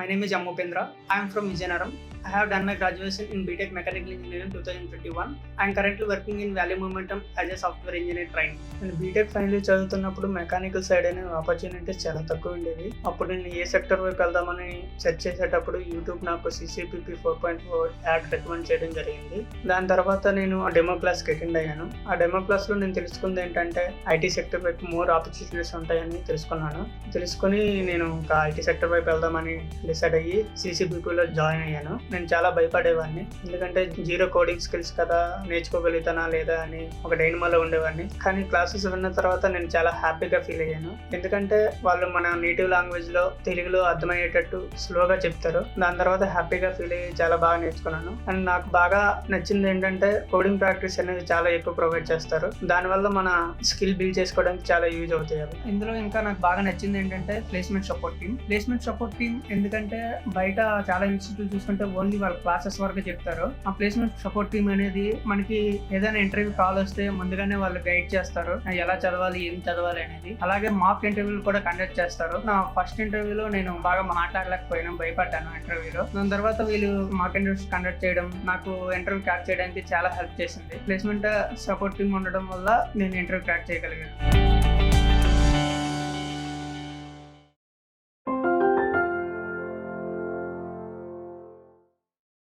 My name is Amopendra. I am from Vijayanaram. I have done my graduation in BTech Mechanical Engineering 2021. I am currently working in Value Momentum as a software engineer trainee. నేను BTech final year చదువుతున్నప్పుడు mechanical side అనే opportunities చాలా తక్కువ ఉండేవి. అప్పుడు నేను ఏ sector వైపు వెళ్దామని సెర్చ్ చేసేటప్పుడు యూట్యూబ్ నాకు CCPP 4.4 యాడ్ రికమెండ్ చేయడం జరిగింది. దాని తర్వాత నేను ఆ డెమో క్లాస్కి అటెండ్ అయ్యాను. ఆ డెమో క్లాస్లో నేను తెలుసుకుంది ఏంటంటే ఐటీ సెక్టర్ వైపు మోర్ ఆపర్చునిటీస్ ఉంటాయని తెలుసుకొని నేను ఒక ఐటీ సెక్టర్ వైపు వెళ్దామని డిసైడ్ అయ్యి CCPPలో జాయిన్ అయ్యాను. నేను చాలా భయపడేవాడిని, ఎందుకంటే జీరో కోడింగ్ స్కిల్స్ కదా, నేర్చుకోగలుగుతానా లేదా అని ఒక డైనమాలో ఉండేవాడిని. కానీ క్లాసెస్ విన్న తర్వాత నేను చాలా హ్యాపీగా ఫీల్ అయ్యాను, ఎందుకంటే వాళ్ళు మన నేటివ్ లాంగ్వేజ్లో తెలుగులో అర్థమయ్యేటట్టు స్లోగా చెప్తారు. దాని తర్వాత హ్యాపీగా ఫీల్ అయ్యి చాలా బాగా నేర్చుకున్నాను. అండ్ నాకు బాగా నచ్చింది ఏంటంటే కోడింగ్ ప్రాక్టీస్ అనేది చాలా ఎక్కువ ప్రొవైడ్ చేస్తారు. దానివల్ల మన స్కిల్ బిల్డ్ చేసుకోవడానికి చాలా యూజ్ అవుతాయి. ఇందులో ఇంకా నాకు బాగా నచ్చింది ఏంటంటే ప్లేస్మెంట్ సపోర్ట్ టీమ్ ఎందుకంటే బయట చాలా ఇన్స్టిట్యూట్ చూసుకుంటే ఓన్లీ వాళ్ళ క్లాసెస్ వరకు చెప్తారు. ఆ ప్లేస్మెంట్ సపోర్ట్ టీమ్ అనేది మనకి ఏదైనా ఇంటర్వ్యూ కాల్ వస్తే ముందుగానే వాళ్ళు గైడ్ చేస్తారు, ఎలా చదవాలి ఏం చదవాలి అనేది. అలాగే మాక్ ఇంటర్వ్యూలు కూడా కండక్ట్ చేస్తారు. నా ఫస్ట్ ఇంటర్వ్యూలో నేను బాగా మాట్లాడలేకపోయినా, భయపడ్డాను ఇంటర్వ్యూలో. దాని తర్వాత వీళ్ళు మాక్ ఇంటర్వ్యూస్ కండక్ట్ చేయడం నాకు ఇంటర్వ్యూ క్రాక్ చేయడానికి చాలా హెల్ప్ చేసింది. ప్లేస్మెంట్ సపోర్ట్ టీమ్ ఉండడం వల్ల నేను ఇంటర్వ్యూ క్రాక్ చేయగలిగాను.